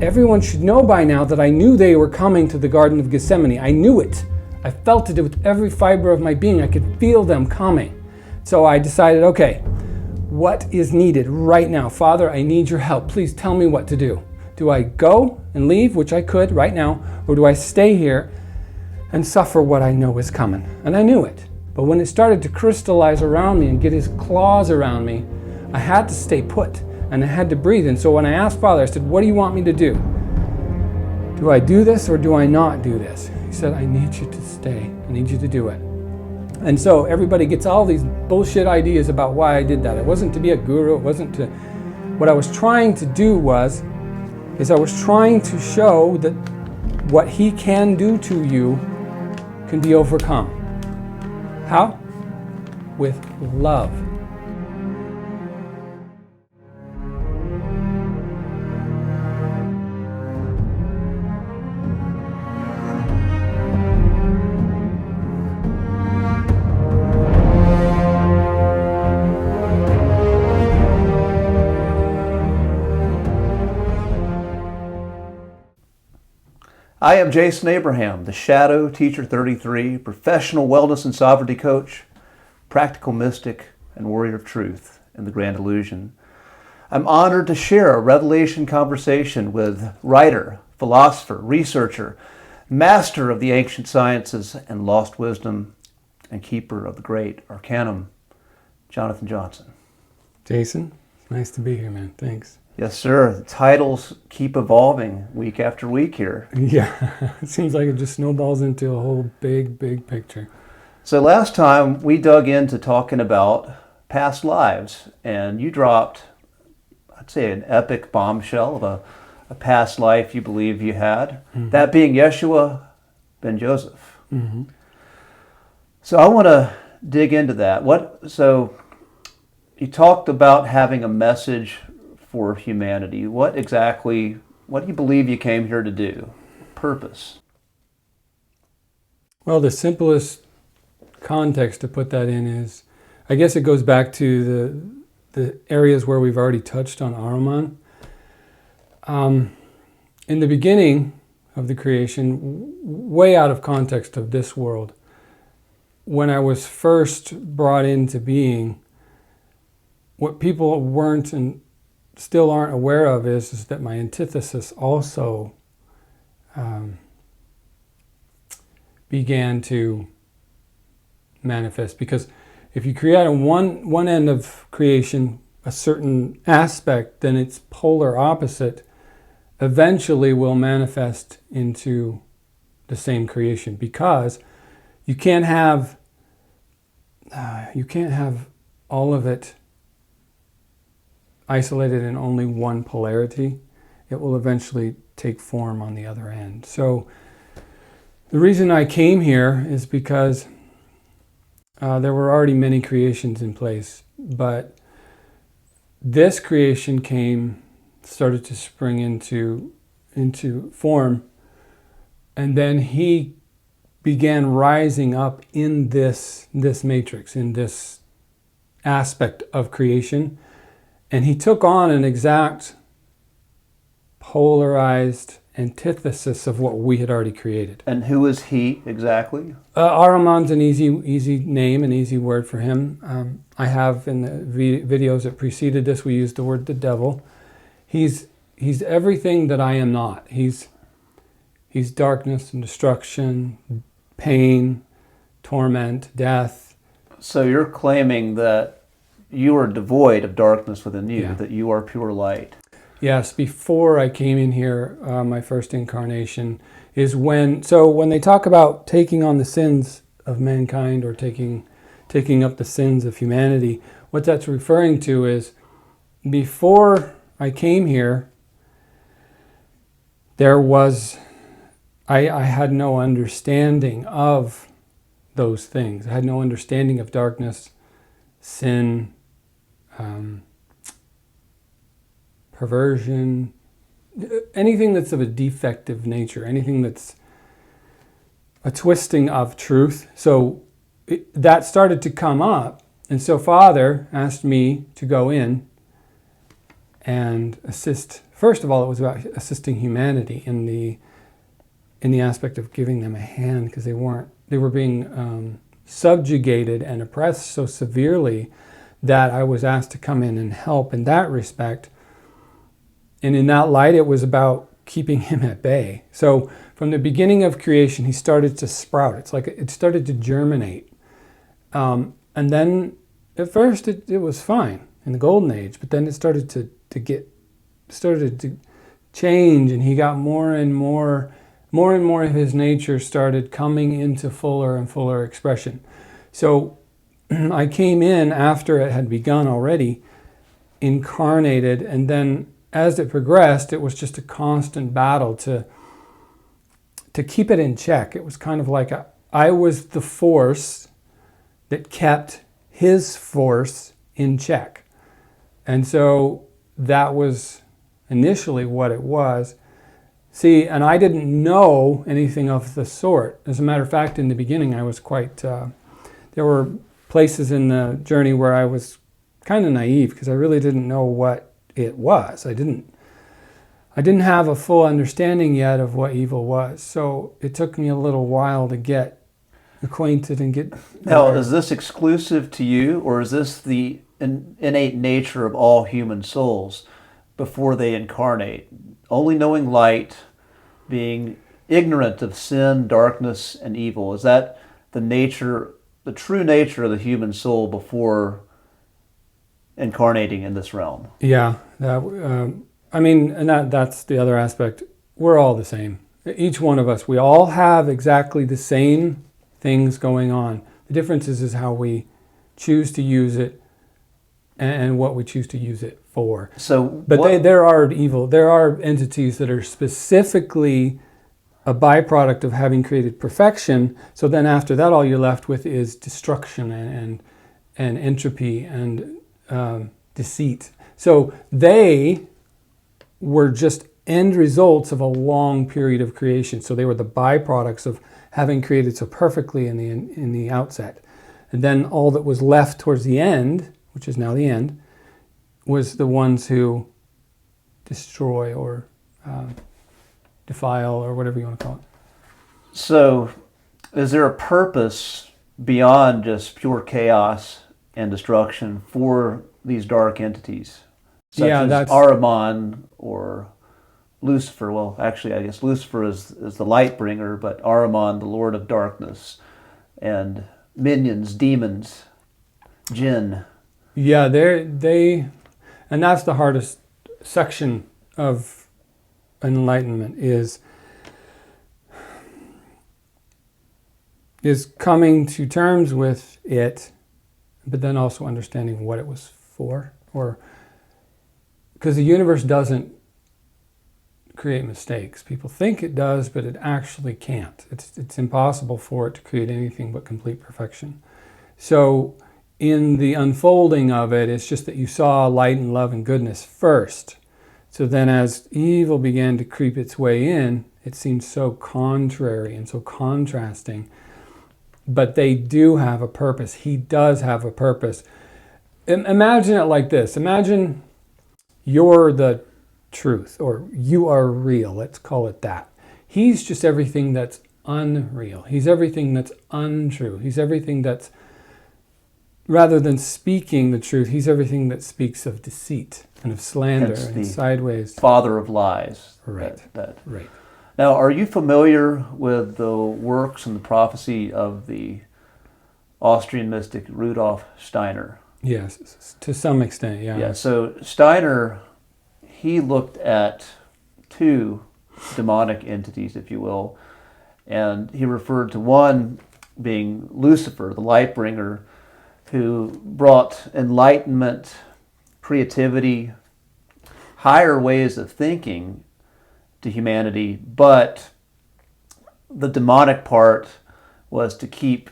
everyone should know by now that I knew they were coming to the Garden of Gethsemane. I knew it. I felt it with every fiber of my being. I could feel them coming. So I decided, okay, what is needed right now? Father, I need your help. Please tell me what to do. Do I go and leave, which I could right now, or do I stay here and suffer what I know is coming? And I knew it. But when it started to crystallize around me and get his claws around me, I had to stay put and I had to breathe. And so when I asked Father, I said, what do you want me to do? Do I do this or do I not do this? He said, I need you to stay. I need you to do it. And so everybody gets all these bullshit ideas about why I did that. It wasn't to be a guru. It wasn't to... What I was trying to do is I was trying to show that what he can do to you can be overcome. How? With love. I am Jason Abraham, the Shadow Teacher 33, professional wellness and sovereignty coach, practical mystic, and warrior of truth in the Grand Illusion. I'm honored to share a revelation conversation with writer, philosopher, researcher, master of the ancient sciences and lost wisdom, and keeper of the great arcanum, Jonathan Johnson. Jason, it's nice to be here, man. Thanks. Yes, sir. The titles keep evolving week after week here. Yeah, it seems like it just snowballs into a whole big picture. So last time we dug into talking about past lives, and you dropped, I'd say, an epic bombshell of a past life you believe you had, that being Yeshua ben Joseph. Mm-hmm. So I want to dig into that. So you talked about having a message for humanity. What do you believe you came here to do? Purpose? Well, the simplest context to put that in is, I guess it goes back to the areas where we've already touched on Ahriman. In the beginning of the creation, way out of context of this world, when I was first brought into being, what people weren't and still aren't aware of is that my antithesis also began to manifest. Because if you create on one end of creation a certain aspect, then its polar opposite eventually will manifest into the same creation. Because you can't have all of it isolated in only one polarity. It will eventually take form on the other end. So the reason I came here is because there were already many creations in place, but this creation started to spring into form, and then he began rising up in this matrix, in this aspect of creation. And he took on an exact polarized antithesis of what we had already created. And who is he exactly? Ahriman's an easy name, an easy word for him. I have in the videos that preceded this, we used the word the devil. He's everything that I am not. He's darkness and destruction, pain, torment, death. So you're claiming that you are devoid of darkness within you, Yeah. that you are pure light. Yes, before I came in here, my first incarnation is when they talk about taking on the sins of mankind or taking up the sins of humanity, what that's referring to is before I came here, I had no understanding of those things. I had no understanding of darkness, sin, perversion, anything that's of a defective nature, anything that's a twisting of truth. So that started to come up. And so Father asked me to go in and assist. First of all, it was about assisting humanity in the aspect of giving them a hand, because they were being subjugated and oppressed so severely that I was asked to come in and help in that respect. And in that light, it was about keeping him at bay. So from the beginning of creation, he started to sprout. It's like it started to germinate. And then at first it was fine in the golden age, but then it started to change, and he got more and more of his nature started coming into fuller and fuller expression. So I came in after it had begun already, incarnated, and then as it progressed, it was just a constant battle to keep it in check. It was kind of like I was the force that kept his force in check. And so that was initially what it was. See, and I didn't know anything of the sort. As a matter of fact, in the beginning, I was quite, there were places in the journey where I was kind of naive, because I really didn't know what it was. I didn't have a full understanding yet of what evil was. So it took me a little while to get acquainted and get... Now, is this exclusive to you, or is this the innate nature of all human souls before they incarnate? Only knowing light, being ignorant of sin, darkness, and evil. Is that the true nature of the human soul before incarnating in this realm? Yeah, that's the other aspect. We're all the same. Each one of us, we all have exactly the same things going on. The difference is how we choose to use it and what we choose to use it for. There are entities that are specifically a byproduct of having created perfection. So then after that, all you're left with is destruction and entropy and deceit. So they were just end results of a long period of creation. So they were the byproducts of having created so perfectly in the outset. And then all that was left towards the end, which is now the end, was the ones who destroy or defile, or whatever you want to call it. So is there a purpose beyond just pure chaos and destruction for these dark entities, such as Ahriman or Lucifer? Well, actually, I guess Lucifer is the light bringer, but Ahriman, the Lord of Darkness, and minions, demons, jinn. Yeah, and that's the hardest section of enlightenment is coming to terms with it, but then also understanding what it was for. Or because the universe doesn't create mistakes. People think it does, but it actually can't. It's impossible for it to create anything but complete perfection. So in the unfolding of it, it's just that you saw light and love and goodness first. So then as evil began to creep its way in, it seemed so contrary and so contrasting. But they do have a purpose. He does have a purpose. Imagine it like this. Imagine you're the truth, or you are real. Let's call it that. He's just everything that's unreal. He's everything that's untrue. He's everything that's, rather than speaking the truth, he's everything that speaks of deceit and of slander and sideways. Father of lies. Right. Right. Now, are you familiar with the works and the prophecy of the Austrian mystic Rudolf Steiner? Yes, to some extent, yeah. Yeah, so Steiner, he looked at two demonic entities, if you will, and he referred to one being Lucifer, the light bringer, who brought enlightenment, creativity, higher ways of thinking to humanity, but the demonic part was to keep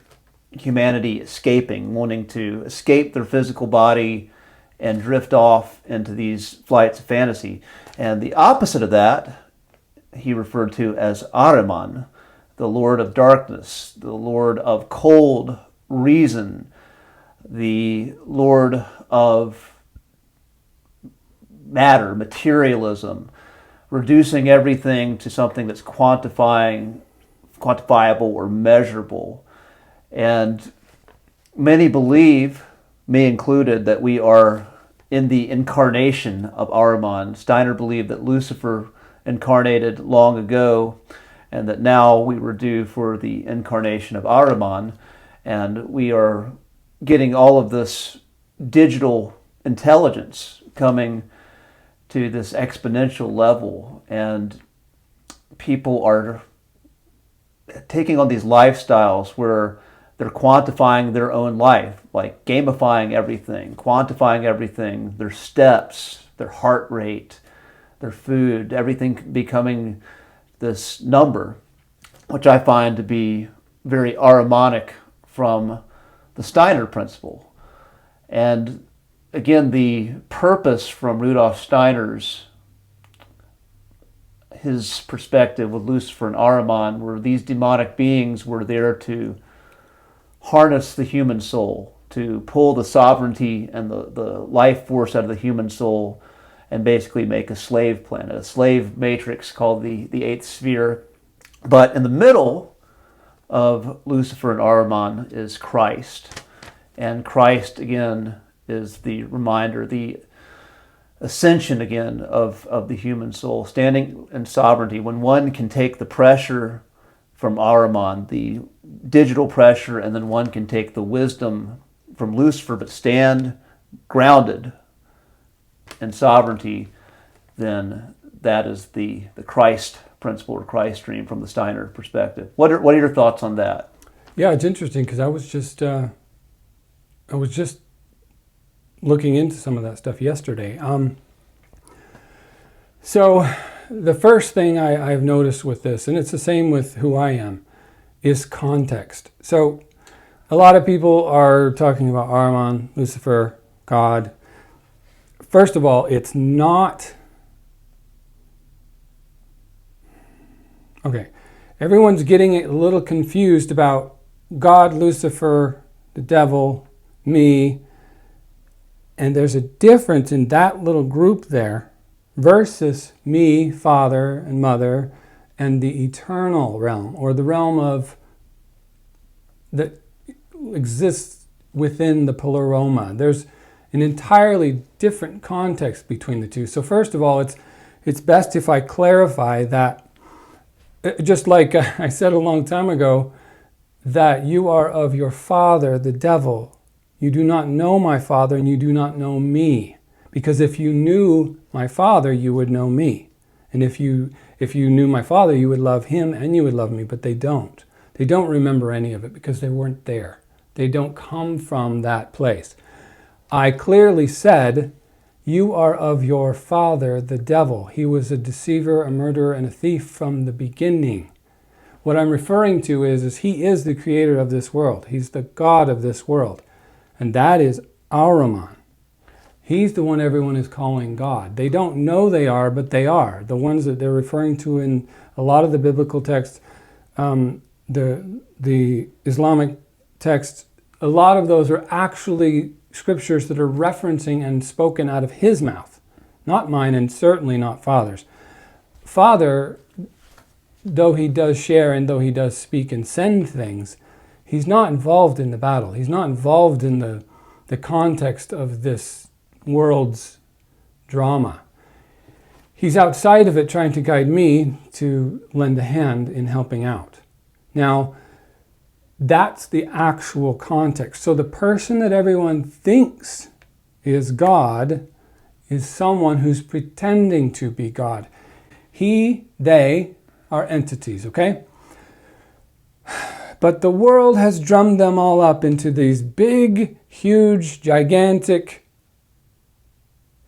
humanity escaping, wanting to escape their physical body and drift off into these flights of fantasy. And the opposite of that, he referred to as Ahriman, the Lord of Darkness, the Lord of cold reason, the Lord of matter, materialism, reducing everything to something that's quantifiable or measurable. And many believe, me included, that we are in the incarnation of Ahriman. Steiner believed that Lucifer incarnated long ago, and that now we were due for the incarnation of Ahriman, and we are getting all of this digital intelligence coming to this exponential level, and people are taking on these lifestyles where they're quantifying their own life, like gamifying everything, quantifying everything, their steps, their heart rate, their food, everything becoming this number, which I find to be very Ahrimanic from the Steiner principle. And again, the purpose from Rudolf Steiner's, his perspective with Lucifer and Ahriman, were these demonic beings were there to harness the human soul, to pull the sovereignty and the life force out of the human soul and basically make a slave planet, a slave matrix called the eighth sphere. But in the middle of Lucifer and Ahriman is Christ. And Christ, again, is the reminder, the ascension again of the human soul, standing in sovereignty. When one can take the pressure from Ahriman, the digital pressure, and then one can take the wisdom from Lucifer, but stand grounded in sovereignty, then that is the Christ principle or Christ stream from the Steiner perspective. What are your thoughts on that? Yeah, it's interesting because I was just looking into some of that stuff yesterday. So the first thing I've noticed with this, and it's the same with who I am, is context. So a lot of people are talking about Ahriman, Lucifer, God. First of all, it's not... Okay, everyone's getting a little confused about God, Lucifer, the devil, me, and there's a difference in that little group there versus me, Father and Mother, and the eternal realm, or the realm of that exists within the pleroma. There's an entirely different context between the two. So first of all, it's best if I clarify that, just like I said a long time ago, that you are of your father, the devil. You do not know my Father, and you do not know me. Because if you knew my Father, you would know me. And if you knew my Father, you would love him and you would love me, but they don't. They don't remember any of it because they weren't there. They don't come from that place. I clearly said, you are of your father, the devil. He was a deceiver, a murderer, and a thief from the beginning. What I'm referring to is he is the creator of this world. He's the God of this world. And that is Ahriman. He's the one everyone is calling God. They don't know they are, but they are. The ones that they're referring to in a lot of the biblical texts, the Islamic texts, a lot of those are actually scriptures that are referencing and spoken out of his mouth. Not mine, and certainly not Father's. Father, though he does share and though he does speak and send things, he's not involved in the battle. He's not involved in the context of this world's drama. He's outside of it trying to guide me to lend a hand in helping out. Now, that's the actual context. So the person that everyone thinks is God is someone who's pretending to be God. He, they are entities, okay? But the world has drummed them all up into these big, huge, gigantic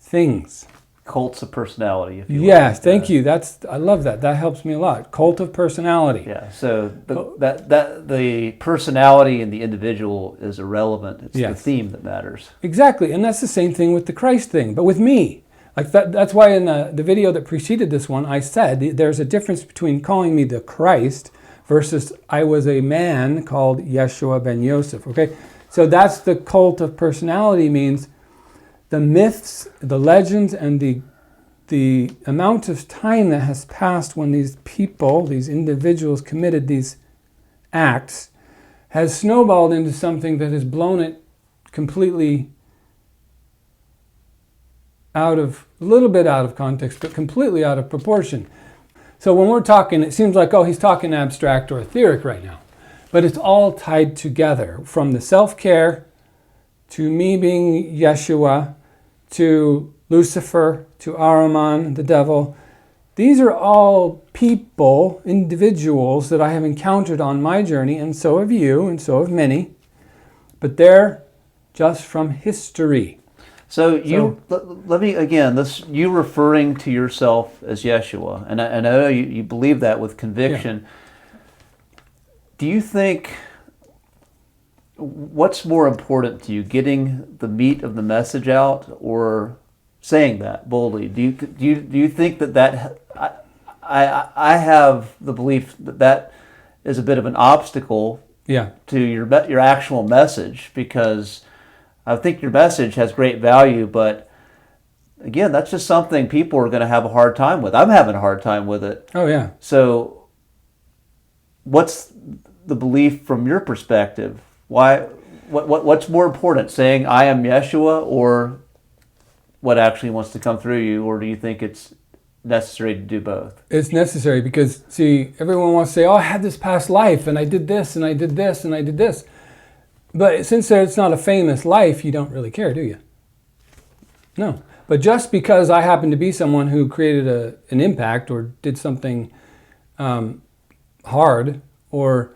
things. Cults of personality, if you Yes, thank you. I love that. That helps me a lot. Cult of personality. Yeah, so the personality in the individual is irrelevant. It's the theme that matters. Exactly, and that's the same thing with the Christ thing, but with me. Like that's why in the video that preceded this one, I said there's a difference between calling me the Christ versus I was a man called Yeshua ben Yosef, okay? So that's the cult of personality means the myths, the legends, and the the amount of time that has passed when these people, these individuals committed these acts, has snowballed into something that has blown it completely a little bit out of context, but completely out of proportion. So when we're talking, it seems like, oh, he's talking abstract or etheric right now. But it's all tied together, from the self-care, to me being Yeshua, to Lucifer, to Ahriman, the devil. These are all people, individuals that I have encountered on my journey, and so have you, and so have many. But they're just from history. So let me, again, you referring to yourself as Yeshua, and I know you believe that with conviction. Yeah. Do you think, what's more important to you, getting the meat of the message out or saying that boldly? Do you think that I have the belief that is a bit of an obstacle to your actual message, because I think your message has great value, but again, that's just something people are going to have a hard time with. I'm having a hard time with it. Oh, yeah. So what's the belief from your perspective? What's more important, saying I am Yeshua, or what actually wants to come through you, or do you think it's necessary to do both? It's necessary because, see, everyone wants to say, oh, I had this past life, and I did this, and I did this, and I did this. But since it's not a famous life, you don't really care, do you? No. But just because I happen to be someone who created an impact or did something hard or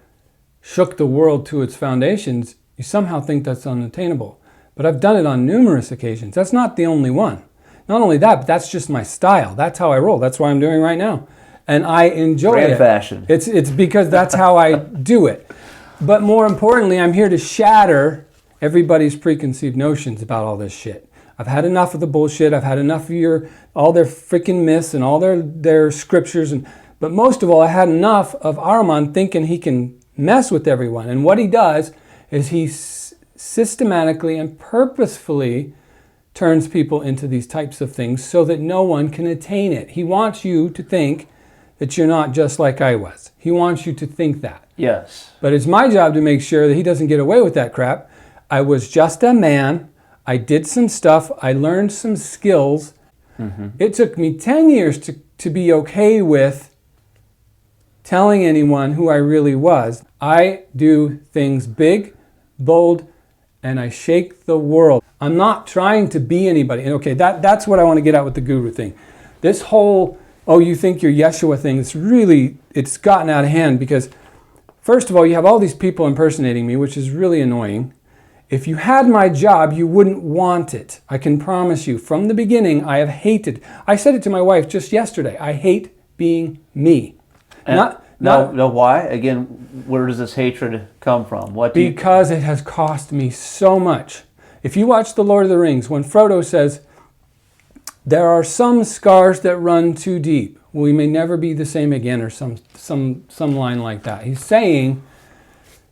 shook the world to its foundations, you somehow think that's unattainable. But I've done it on numerous occasions. That's not the only one. Not only that, but that's just my style. That's how I roll. That's what I'm doing right now. And I enjoy it. Grand fashion. It's because that's how I do it. But more importantly, I'm here to shatter everybody's preconceived notions about all this shit. I've had enough of the bullshit. I've had enough of all their freaking myths and all their scriptures. But most of all, I had enough of Ahriman thinking he can mess with everyone. And what he does is he systematically and purposefully turns people into these types of things so that no one can attain it. He wants you to think that you're not just like I was. He wants you to think that. Yes. But it's my job to make sure that he doesn't get away with that crap. I was just a man. I did some stuff. I learned some skills. Mm-hmm. It took me 10 years to be okay with telling anyone who I really was. I do things big, bold, and I shake the world. I'm not trying to be anybody. And okay, that's what I want to get at with the guru thing. This whole, oh, you think you're Yeshua thing, it's gotten out of hand because, first of all, you have all these people impersonating me, which is really annoying. If you had my job, you wouldn't want it. I can promise you. From the beginning, I have hated. I said it to my wife just yesterday. I hate being me. No, why? Again, where does this hatred come from? Because it has cost me so much. If you watch The Lord of the Rings, when Frodo says, there are some scars that run too deep, we may never be the same again, or some line like that. He's saying,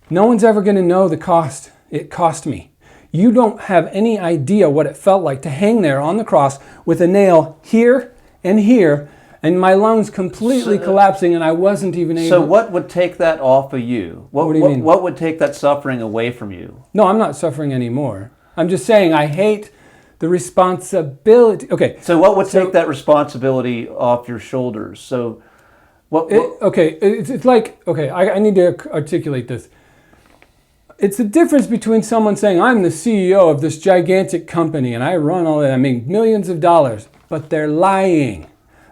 no one's ever going to know the cost it cost me. You don't have any idea what it felt like to hang there on the cross with a nail here and here, and my lungs completely collapsing, and I wasn't even able... So what would take that off of you? What do you mean? What would take that suffering away from you? No, I'm not suffering anymore. I'm just saying I hate the responsibility. Okay. So what would take that responsibility off your shoulders? So it's like, I need to articulate this. It's the difference between someone saying, I'm the CEO of this gigantic company and I run all that, I make millions of dollars, but they're lying.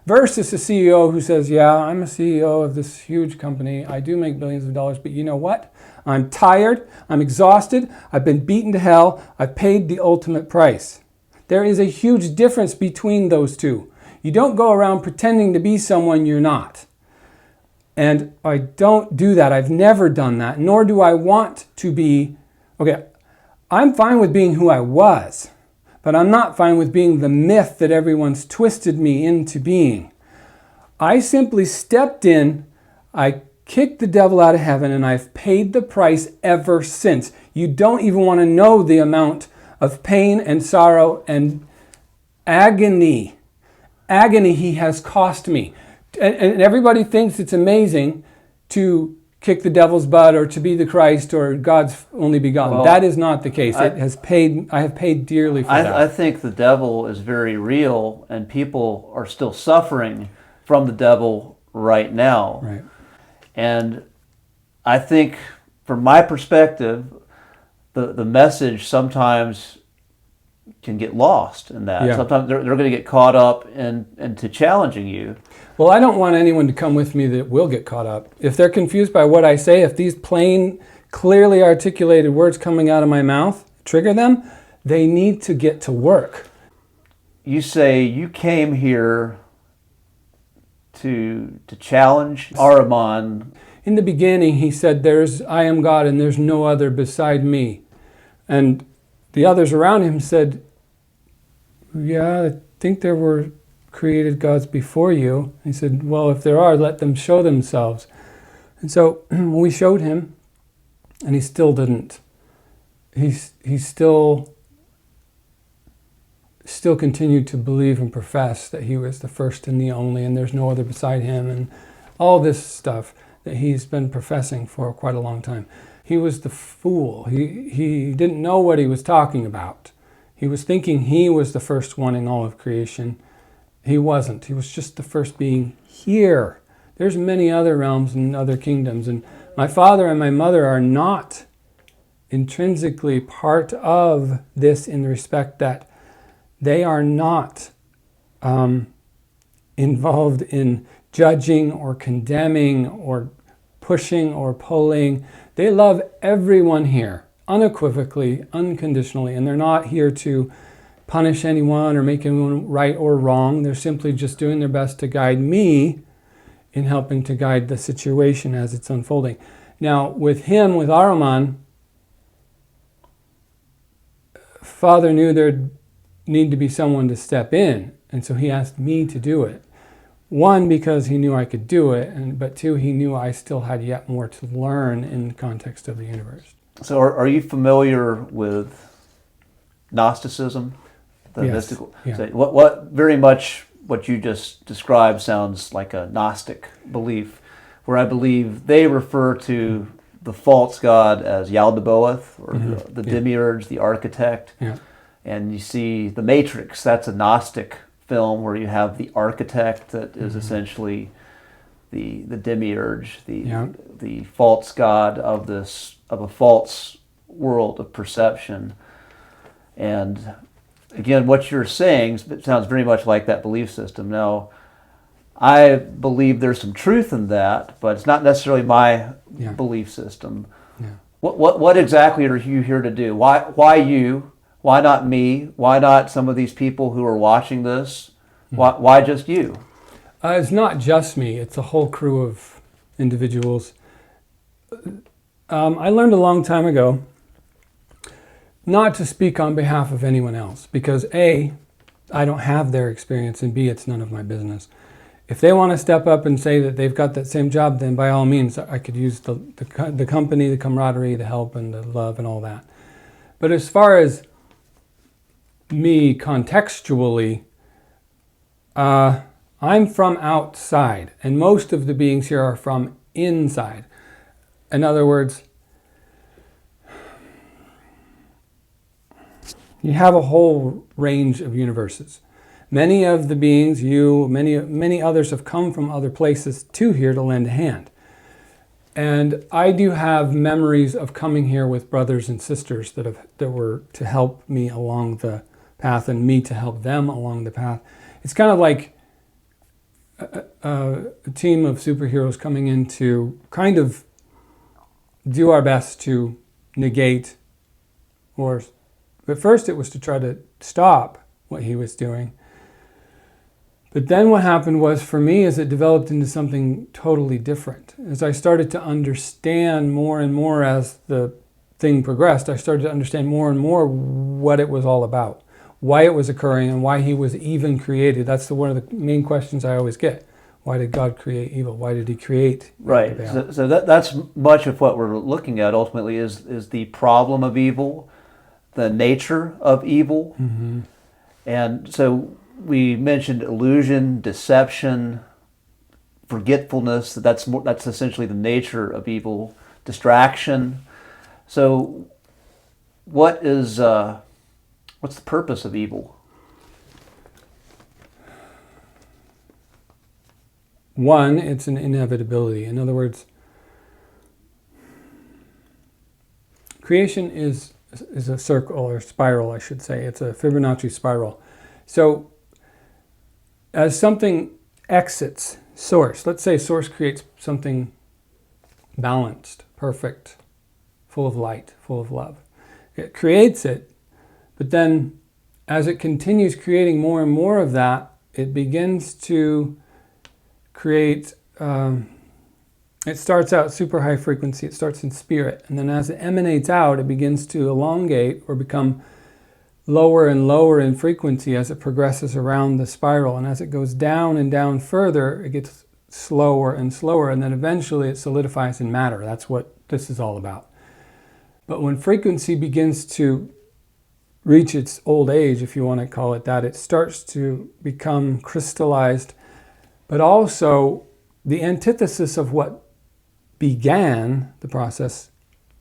Versus a CEO who says, yeah, I'm a CEO of this huge company. I do make billions of dollars, but you know what? I'm tired. I'm exhausted. I've been beaten to hell. I've paid the ultimate price. There is a huge difference between those two. You don't go around pretending to be someone you're not. And I don't do that. I've never done that, nor do I want to be. Okay, I'm fine with being who I was. But I'm not fine with being the myth that everyone's twisted me into being. I simply stepped in, I kicked the devil out of heaven, and I've paid the price ever since. You don't even want to know the amount of pain and sorrow and agony agony he has cost me. And everybody thinks it's amazing to kick the devil's butt or to be the Christ or God's only begotten. Well, that is not the case. I have paid dearly for that. I think the devil is very real, and people are still suffering from the devil right now. Right. And I think, from my perspective, the message sometimes can get lost in that. Yeah. Sometimes they're going to get caught up into challenging you. Well, I don't want anyone to come with me that will get caught up. If they're confused by what I say, if these plain, clearly articulated words coming out of my mouth trigger them, they need to get to work. You say you came here to challenge Ahriman. In the beginning, he said, I am God and there's no other beside me. And the others around him said, yeah, I think there were created gods before you. He said, well, if there are, let them show themselves. And so we showed him, and he still didn't. He still continued to believe and profess that he was the first and the only, and there's no other beside him, and all this stuff that he's been professing for quite a long time. He was the fool. He didn't know what he was talking about. He was thinking he was the first one in all of creation. He wasn't. He was just the first being here. There's many other realms and other kingdoms, and my father and my mother are not intrinsically part of this in the respect that they are not involved in judging or condemning or pushing or pulling. They love everyone here, unequivocally, unconditionally, and they're not here to punish anyone or make anyone right or wrong. They're simply just doing their best to guide me in helping to guide the situation as it's unfolding. Now, with Ahriman, Father knew there'd need to be someone to step in, and so he asked me to do it. One, because he knew I could do it, but two, he knew I still had yet more to learn in the context of the universe. So are you familiar with Gnosticism? The yes. mystical. Yeah. So what very much what you just described sounds like a Gnostic belief, where I believe they refer to the false god as Yaldabaoth, or the demiurge, the architect. Yeah. And you see The Matrix, that's a Gnostic film where you have the architect that is essentially the demiurge, the false god of a false world of perception. And again, what you're saying sounds very much like that belief system. Now, I believe there's some truth in that, but it's not necessarily my belief system. Yeah. What exactly are you here to do? Why you? Why not me? Why not some of these people who are watching this? Why just you? It's not just me. It's a whole crew of individuals. I learned a long time ago not to speak on behalf of anyone else because A, I don't have their experience, and B, it's none of my business. If they want to step up and say that they've got that same job, then by all means, I could use the company, the camaraderie, the help, and the love, and all that. But as far as me contextually, I'm from outside, and most of the beings here are from inside. In other words, you have a whole range of universes. Many of the beings, many others have come from other places to here to lend a hand. And I do have memories of coming here with brothers and sisters that were to help me along the path and me to help them along the path. It's kind of like a team of superheroes coming in to kind of do our best to negate, but first it was to try to stop what he was doing. But then what happened was, for me, is it developed into something totally different. As I started to understand more and more as the thing progressed, I started to understand more and more what it was all about, why it was occurring, and why he was even created. That's one of the main questions I always get. Why did God create evil? Why did he create right? So that's much of what we're looking at ultimately is the problem of evil, the nature of evil. Mm-hmm. And so we mentioned illusion, deception, forgetfulness. That's essentially the nature of evil. Distraction. So, what's the purpose of evil? One, it's an inevitability. In other words, creation is a circle or spiral, I should say. It's a Fibonacci spiral. So as something exits source, let's say source creates something balanced, perfect, full of light, full of love. It creates it, but then as it continues creating more and more of that, it begins to create, it starts out super high frequency, it starts in spirit, and then as it emanates out, it begins to elongate or become lower and lower in frequency as it progresses around the spiral. And as it goes down and down further, it gets slower and slower, and then eventually it solidifies in matter. That's what this is all about. But when frequency begins to reach its old age, if you want to call it that, it starts to become crystallized, but also the antithesis of what began the process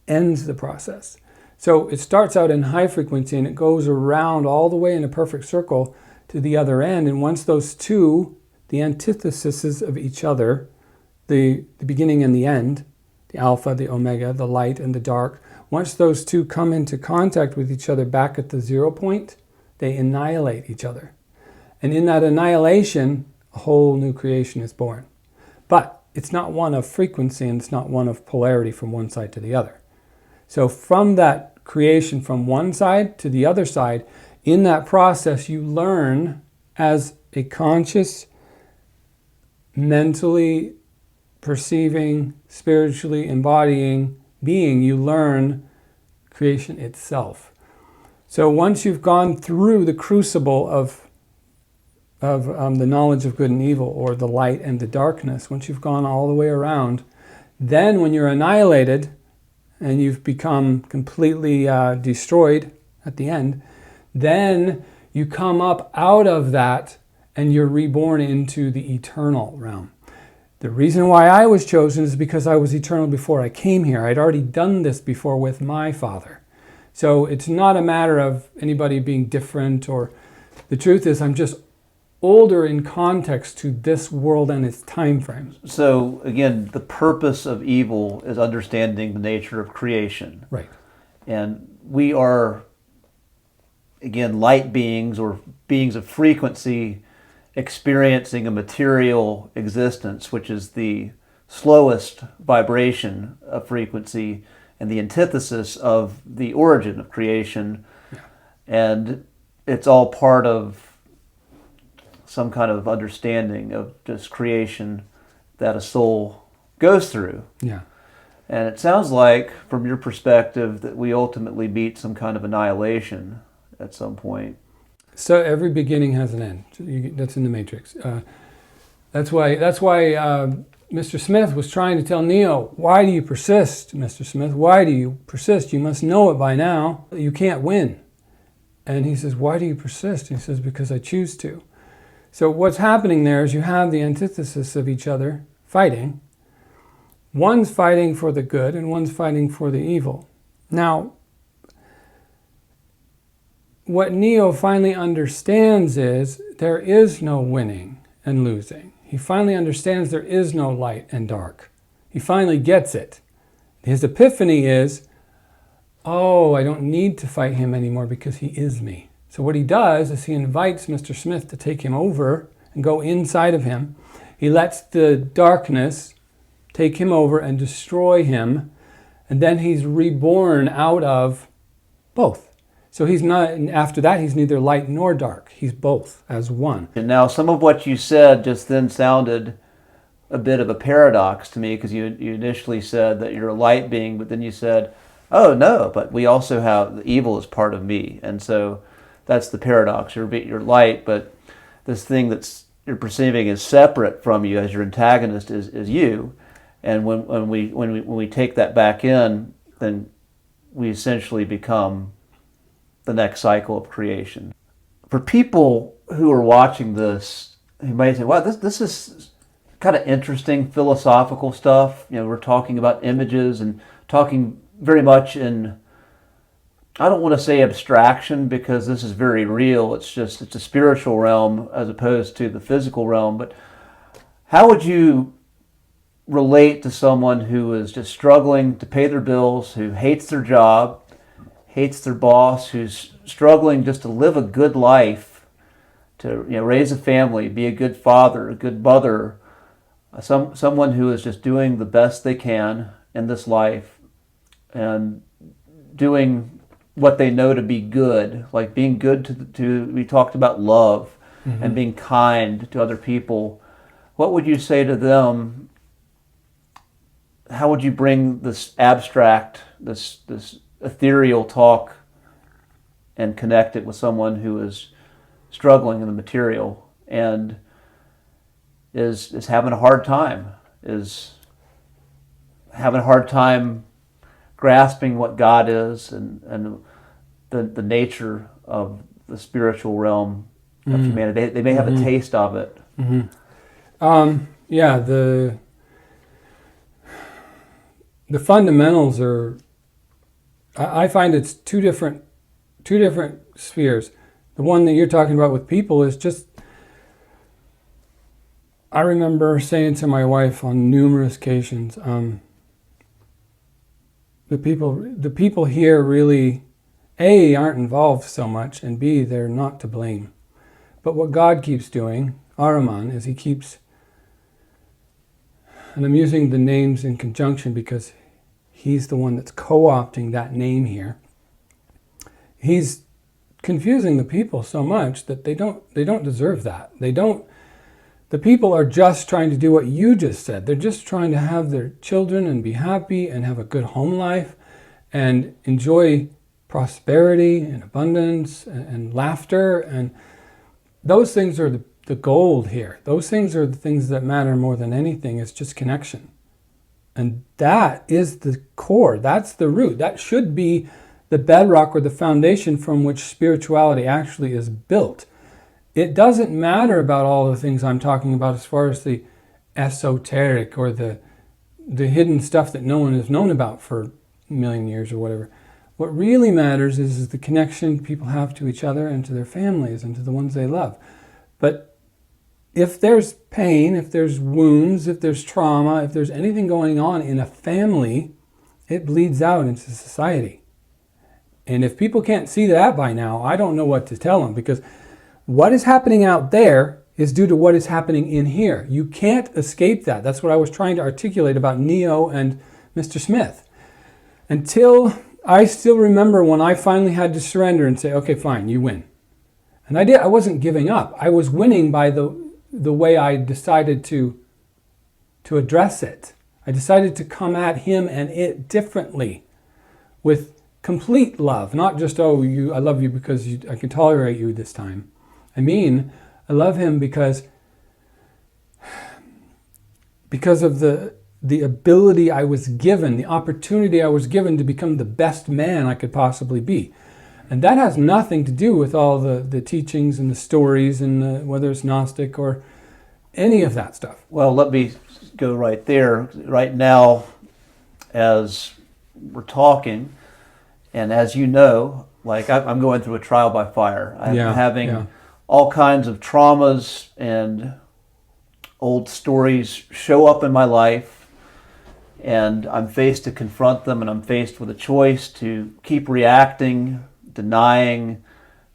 ends the process. So it starts out in high frequency and it goes around all the way in a perfect circle to the other end. And once those two, the antitheses of each other, the beginning and the end, the alpha, the omega, the light and the dark, once those two come into contact with each other back at the 0 point, they annihilate each other. And in that annihilation, a whole new creation is born. But it's not one of frequency and it's not one of polarity from one side to the other. So from that creation from one side to the other side, in that process you learn as a conscious, mentally perceiving, spiritually embodying being, you learn creation itself. So once you've gone through the crucible of the knowledge of good and evil, or the light and the darkness, once you've gone all the way around, then when you're annihilated and you've become completely destroyed at the end, then you come up out of that and you're reborn into the eternal realm. The reason why I was chosen is because I was eternal before I came here. I'd already done this before with my Father. So it's not a matter of anybody being different, or the truth is I'm just older in context to this world and its time frames. So again, the purpose of evil is understanding the nature of creation. Right. And we are, again, light beings or beings of frequency experiencing a material existence, which is the slowest vibration of frequency and the antithesis of the origin of creation. Yeah. And it's all part of some kind of understanding of just creation that a soul goes through. Yeah. And it sounds like, from your perspective, that we ultimately meet some kind of annihilation at some point. So every beginning has an end. That's in the Matrix. That's why Mr. Smith was trying to tell Neo, why do you persist, Mr. Smith? Why do you persist? You must know it by now. You can't win. And he says, why do you persist? He says, because I choose to. So what's happening there is you have the antithesis of each other fighting. One's fighting for the good and one's fighting for the evil. Now, what Neo finally understands is there is no winning and losing. He finally understands there is no light and dark. He finally gets it. His epiphany is, oh, I don't need to fight him anymore because he is me. So what he does is he invites Mr. Smith to take him over and go inside of him. He lets the darkness take him over and destroy him. And then he's reborn out of both. So he's not, after that, he's neither light nor dark. He's both as one. And now some of what you said just then sounded a bit of a paradox to me, because you initially said that you're a light being, but then you said, oh no, but we also have, the evil is part of me. And so that's the paradox. You're light, but this thing that's you're perceiving as separate from you as your antagonist is you. And when we take that back in, then we essentially become the next cycle of creation. For people who are watching this, who might say, wow, this is kind of interesting philosophical stuff. We're talking about images and talking very much in, I don't want to say abstraction because this is very real. It's a spiritual realm as opposed to the physical realm. But how would you relate to someone who is just struggling to pay their bills, who hates their job, hates their boss, who's struggling just to live a good life, to raise a family, be a good father, a good mother, someone who is just doing the best they can in this life and doing what they know to be good, like being good to we talked about love and being kind to other people. What would you say to them? How would you bring this abstract, this ethereal talk and connect it with someone who is struggling in the material and is having a hard time, grasping what God is and the nature of the spiritual realm of humanity? They may have a taste of it. The fundamentals are, I find it's two different spheres. The one that you're talking about with people is just, I remember saying to my wife on numerous occasions, the people here really, A, aren't involved so much, and B, they're not to blame. But what God keeps doing, Ahriman, is he keeps, and I'm using the names in conjunction because he's the one that's co-opting that name here. He's confusing the people so much that they don't deserve that. The people are just trying to do what you just said. They're just trying to have their children and be happy and have a good home life and enjoy prosperity and abundance and laughter. And those things are the gold here. Those things are the things that matter more than anything. It's just connection. And that is the core. That's the root. That should be the bedrock or the foundation from which spirituality actually is built. It doesn't matter about all the things I'm talking about as far as the esoteric or the hidden stuff that no one has known about for a million years or whatever. What really matters is the connection people have to each other and to their families and to the ones they love. But if there's pain, if there's wounds, if there's trauma, if there's anything going on in a family, it bleeds out into society. And if people can't see that by now, I don't know what to tell them, because what is happening out there is due to what is happening in here. You can't escape that. That's what I was trying to articulate about Neo and Mr. Smith. Until I still remember when I finally had to surrender and say, okay, fine, you win. And I did. I wasn't giving up. I was winning by the way I decided to address it. I decided to come at him and it differently, with complete love, not just, I love you because I can tolerate you this time. I mean, I love him because of the ability I was given, the opportunity I was given to become the best man I could possibly be. And that has nothing to do with all the teachings and the stories and whether it's Gnostic or any of that stuff. Well, let me go right there. Right now, as we're talking, and as you know, like I'm going through a trial by fire. I'm having all kinds of traumas and old stories show up in my life, and I'm faced to confront them, and I'm faced with a choice to keep reacting, denying,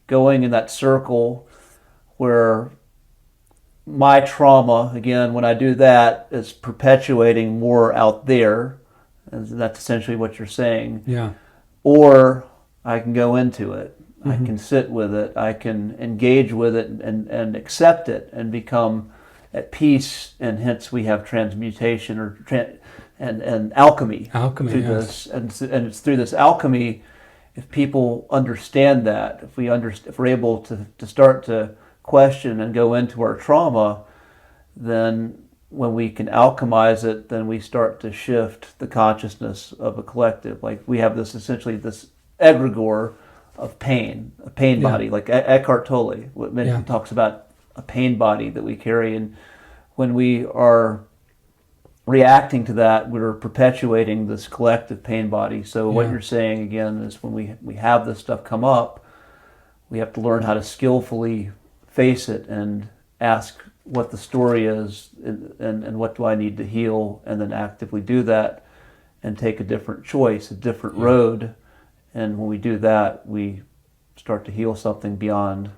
going in that circle where my trauma, again, when I do that, is perpetuating more out there. And that's essentially what you're saying. Yeah. Or I can go into it. I can sit with it. I can engage with it and accept it and become at peace. And hence we have transmutation and alchemy. Alchemy, this. And it's through this alchemy, if people understand that, if we're able to start to question and go into our trauma, then when we can alchemize it, then we start to shift the consciousness of a collective. Like we have this egregore of pain, a pain body, like Eckhart Tolle talks about a pain body that we carry, and when we are reacting to that, we're perpetuating this collective pain body. So what you're saying again is when we have this stuff come up, we have to learn how to skillfully face it and ask what the story is and what do I need to heal, and then actively do that and take a different choice, a different road. And when we do that, we start to heal something beyond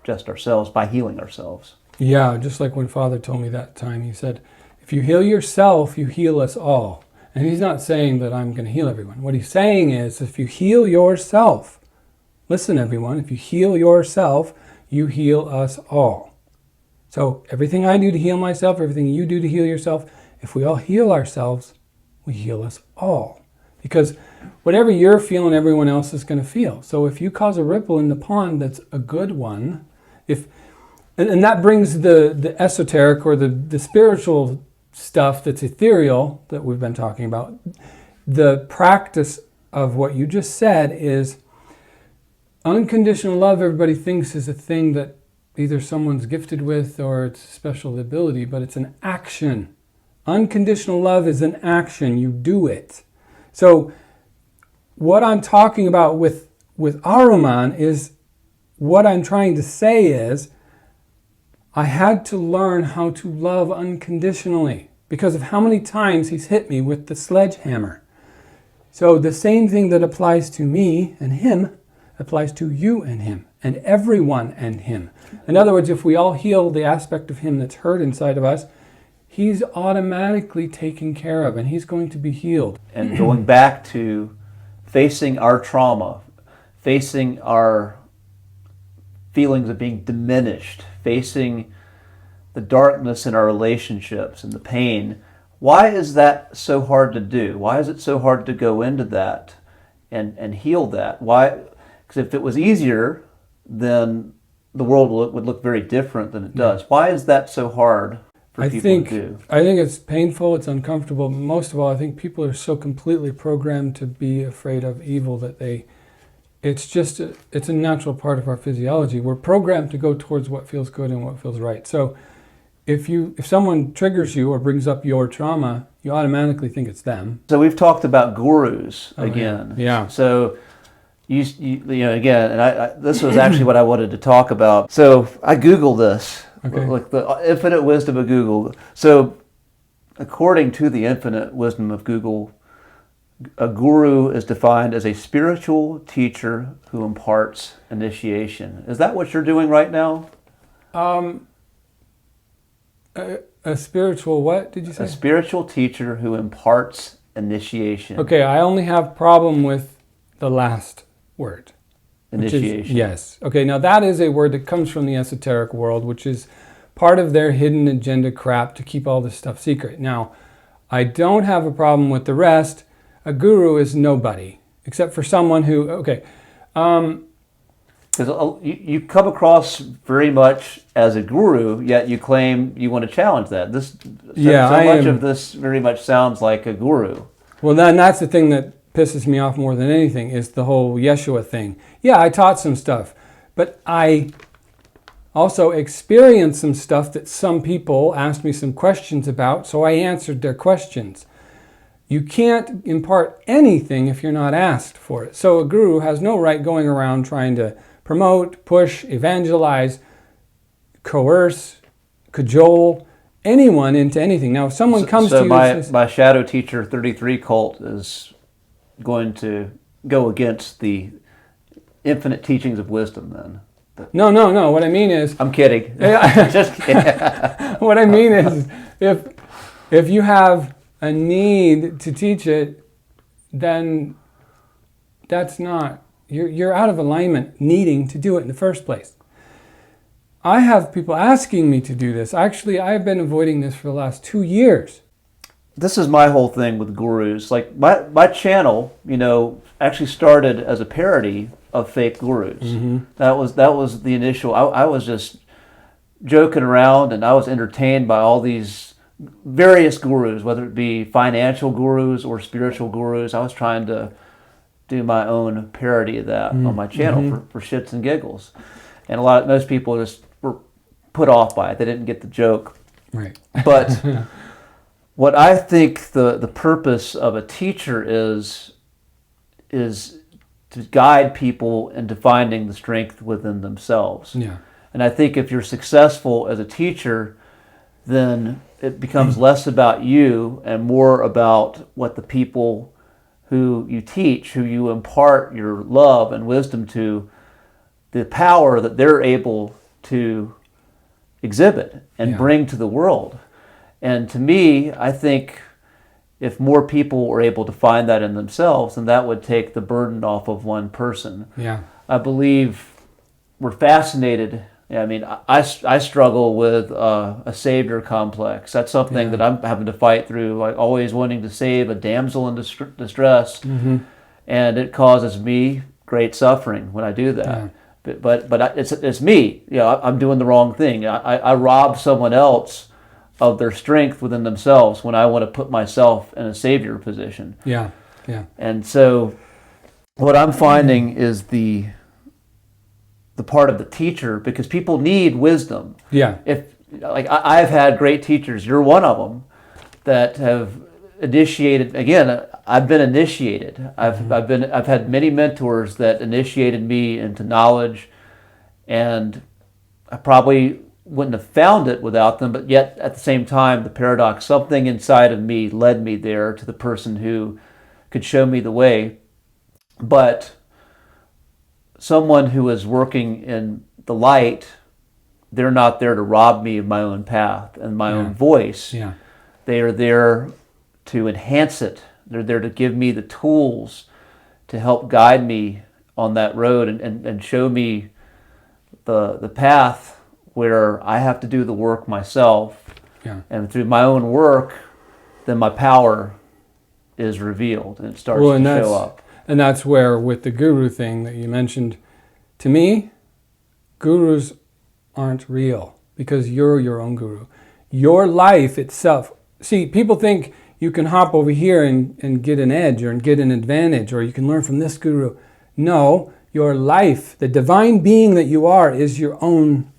just ourselves by healing ourselves. Yeah, just like when Father told me that time, he said, if you heal yourself, you heal us all. And he's not saying that I'm going to heal everyone. What he's saying is, if you heal yourself, listen everyone, if you heal yourself, you heal us all. So everything I do to heal myself, everything you do to heal yourself, if we all heal ourselves, we heal us all. Because whatever you're feeling, everyone else is going to feel. So if you cause a ripple in the pond that's a good one, and that brings the esoteric or the spiritual stuff that's ethereal that we've been talking about. The practice of what you just said is unconditional love. Everybody thinks is a thing that either someone's gifted with or it's a special ability, but it's an action. Unconditional love is an action. You do it. So what I'm talking about with Ahriman is, what I'm trying to say is, I had to learn how to love unconditionally because of how many times he's hit me with the sledgehammer. So the same thing that applies to me and him applies to you and him and everyone and him. In other words, if we all heal the aspect of him that's hurt inside of us, he's automatically taken care of and he's going to be healed. And going back to facing our trauma, facing our feelings of being diminished, facing the darkness in our relationships and the pain, why is that so hard to do? Why is it so hard to go into that and heal that? Why? Because if it was easier, then the world would look very different than it does. Why is that so hard for people to do? I think it's painful, it's uncomfortable. Most of all, I think people are so completely programmed to be afraid of evil that it's a natural part of our physiology. We're programmed to go towards what feels good and what feels right. So if someone triggers you or brings up your trauma, you automatically think it's them. So we've talked about gurus again. Yeah. So you know, again, and this was actually what I wanted to talk about. So I Googled this, like the infinite wisdom of Google. So according to the infinite wisdom of Google, a guru is defined as a spiritual teacher who imparts initiation. Is that what you're doing right now? A spiritual what, did you say? A spiritual teacher who imparts initiation. Okay, I only have problem with the last word. Initiation. Yes. Okay, now that is a word that comes from the esoteric world, which is part of their hidden agenda crap to keep all this stuff secret. Now, I don't have a problem with the rest. A guru is nobody, except for someone who, because you come across very much as a guru, yet you claim you want to challenge that. Much of this very much sounds like a guru. Well, then that's the thing that pisses me off more than anything, is the whole Yeshua thing. Yeah, I taught some stuff, but I also experienced some stuff that some people asked me some questions about, so I answered their questions. You can't impart anything if you're not asked for it. So a guru has no right going around trying to promote, push, evangelize, coerce, cajole anyone into anything. Now, if someone comes to you and says, my Shadow Teacher 33 cult is going to go against the infinite teachings of wisdom then? No. What I mean is... I'm kidding. Just kidding. What I mean is, if you have a need to teach it, then that's not... You're out of alignment needing to do it in the first place. I have people asking me to do this. Actually, I've been avoiding this for the last 2 years. This is my whole thing with gurus. Like my channel, actually started as a parody of fake gurus. Mm-hmm. That was the initial. I was just joking around, and I was entertained by all these various gurus, whether it be financial gurus or spiritual gurus. I was trying to do my own parody of that on my channel for shits and giggles. And most people just were put off by it. They didn't get the joke. Right. But what I think the purpose of a teacher is to guide people into finding the strength within themselves. Yeah. And I think if you're successful as a teacher, then it becomes less about you and more about what the people who you teach, who you impart your love and wisdom to, the power that they're able to exhibit and bring to the world. And to me, I think if more people were able to find that in themselves, then that would take the burden off of one person. Yeah. I believe we're fascinated. I mean, I struggle with a savior complex. That's something that I'm having to fight through, like always wanting to save a damsel in distress. And it causes me great suffering when I do that. But it's me. I'm doing the wrong thing. I rob someone else of their strength within themselves when I want to put myself in a savior position. Yeah. And so what I'm finding is the part of the teacher, because people need wisdom. Yeah. I've had great teachers, you're one of them, that have initiated. Again, I've been initiated. I've had many mentors that initiated me into knowledge, and I probably wouldn't have found it without them. But yet, at the same time, the paradox, something inside of me led me there to the person who could show me the way. But someone who is working in the light, they're not there to rob me of my own path and my own voice. Yeah. They are there to enhance it. They're there to give me the tools to help guide me on that road and show me the path where I have to do the work myself. Yeah. And through my own work, then my power is revealed and it starts to show up. And that's where, with the guru thing that you mentioned, to me, gurus aren't real because you're your own guru. Your life itself. See, people think you can hop over here and get an edge or get an advantage, or you can learn from this guru. No, your life, the divine being that you are, is your own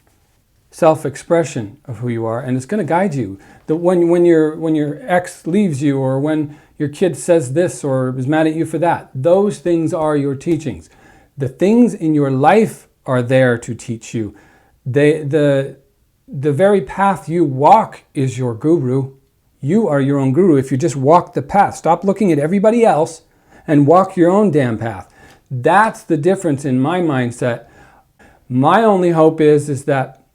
self-expression of who you are, and it's going to guide you. When your ex leaves you, or when your kid says this or is mad at you for that, those things are your teachings. The things in your life are there to teach you. The very path you walk is your guru. You are your own guru if you just walk the path. Stop looking at everybody else and walk your own damn path. That's the difference in my mindset. My only hope is that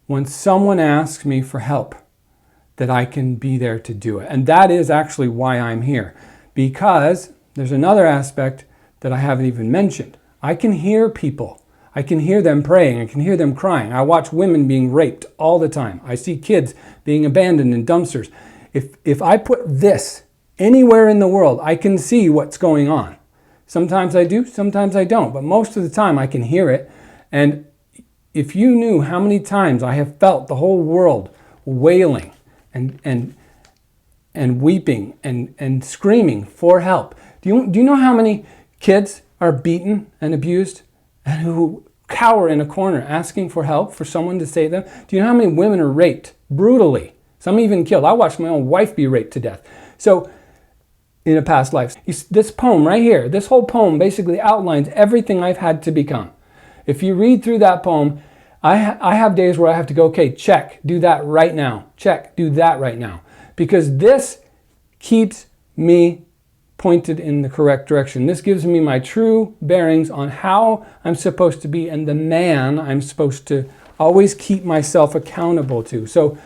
when someone asks me for help, that I can be there to do it. And that is actually why I'm here. Because there's another aspect that I haven't even mentioned. I can hear people. I can hear them praying. I can hear them crying. I watch women being raped all the time. I see kids being abandoned in dumpsters. If I put this anywhere in the world, I can see what's going on. Sometimes I do, sometimes I don't. But most of the time I can hear it. And if you knew how many times I have felt the whole world wailing and weeping and screaming for help. Do you know how many kids are beaten and abused and who cower in a corner asking for help, for someone to save them? Do you know how many women are raped brutally? Some even killed. I watched my own wife be raped to death. So, in a past life. This poem right here, this whole poem basically outlines everything I've had to become. If you read through that poem, I have days where I have to go, okay, check, do that right now. Check, do that right now. Because this keeps me pointed in the correct direction. This gives me my true bearings on how I'm supposed to be and the man I'm supposed to always keep myself accountable to. So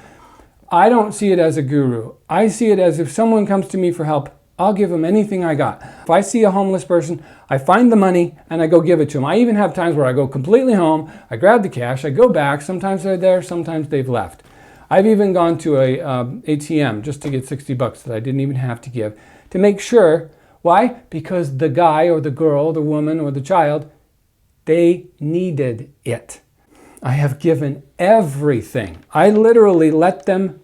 I don't see it as a guru. I see it as if someone comes to me for help, I'll give them anything I got. If I see a homeless person, I find the money and I go give it to them. I even have times where I go completely home, I grab the cash, I go back. Sometimes they're there, sometimes they've left. I've even gone to a ATM just to get $60 that I didn't even have to give, to make sure. Why? Because the guy or the girl, the woman or the child, they needed it. I have given everything. I literally let them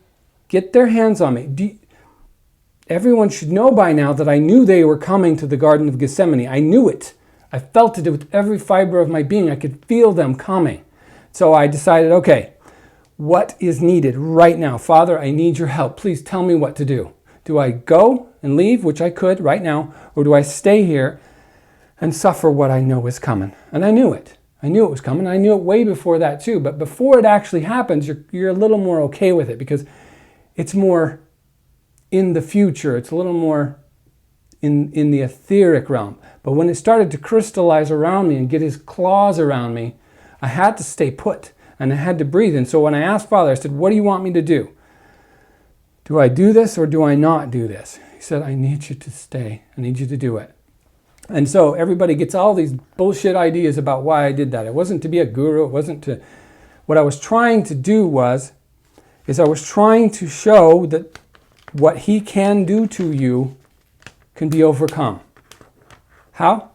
get their hands on me. everyone should know by now that I knew they were coming to the Garden of Gethsemane. I knew it. I felt it with every fiber of my being. I could feel them coming. So I decided, okay, what is needed right now? Father, I need your help. Please tell me what to do. Do I go and leave, which I could right now, or do I stay here and suffer what I know is coming? And I knew it. I knew it was coming. I knew it way before that too. But before it actually happens, you're a little more okay with it because it's more in the future. It's a little more in the etheric realm. But when it started to crystallize around me and get his claws around me, I had to stay put and I had to breathe. And so when I asked Father, I said, what do you want me to do? Do I do this or do I not do this? He said, I need you to stay. I need you to do it. And so everybody gets all these bullshit ideas about why I did that. It wasn't to be a guru. It wasn't to... What I was trying to do I was trying to show that what he can do to you can be overcome. How?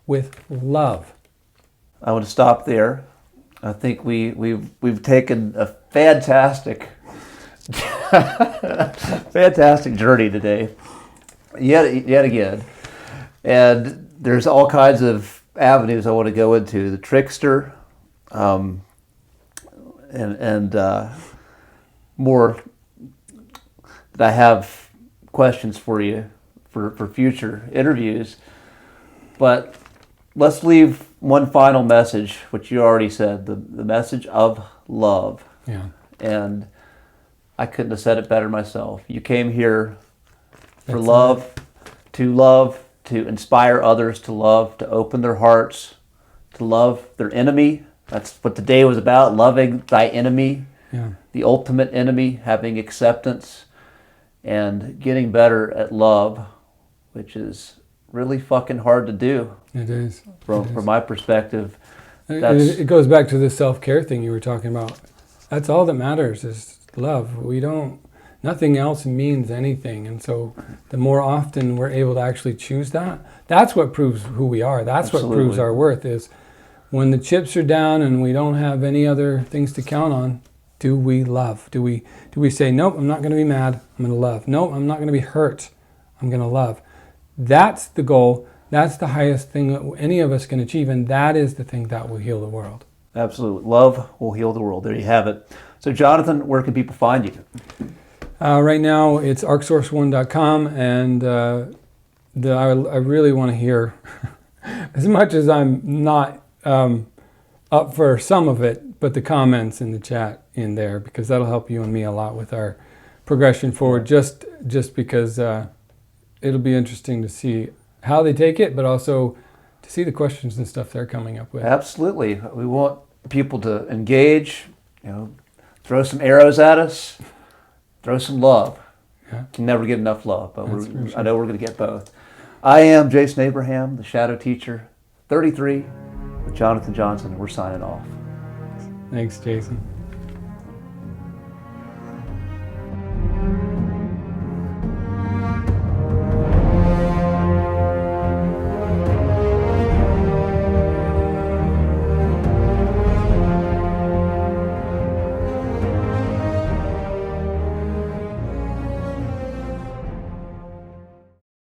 With love. I want to stop there. I think we've taken a fantastic journey today, yet again. And there's all kinds of avenues I want to go into. The trickster, and more that I have questions for you for future interviews. But let's leave one final message, which you already said, the message of love. Yeah. And I couldn't have said it better myself. You came here for love, to inspire others to love, to open their hearts, to love their enemy. That's what today was about, loving thy enemy, the ultimate enemy, having acceptance, and getting better at love, which is really fucking hard to do. It is. From my perspective. It goes back to the self-care thing you were talking about. That's all that matters is love. Nothing else means anything. And so the more often we're able to actually choose that, that's what proves who we are. That's Absolutely. What proves our worth is when the chips are down and we don't have any other things to count on, do we love? Do we say, nope, I'm not going to be mad, I'm going to love. Nope, I'm not going to be hurt, I'm going to love. That's the goal. That's the highest thing that any of us can achieve, and that is the thing that will heal the world. Absolutely. Love will heal the world. There you have it. So Jonathan, where can people find you? Right now it's arcsource1.com, and I really want to hear, as much as I'm not up for some of it, but the comments in the chat in there, because that'll help you and me a lot with our progression forward, just because it'll be interesting to see how they take it, but also to see the questions and stuff they're coming up with. Absolutely. We want people to engage, throw some arrows at us, throw some love. Yeah. Can never get enough love, but Sure. I know we're going to get both. I am Jason Abraham, the Shadow Teacher, 33, with Jonathan Johnson, and we're signing off. Thanks, Jason.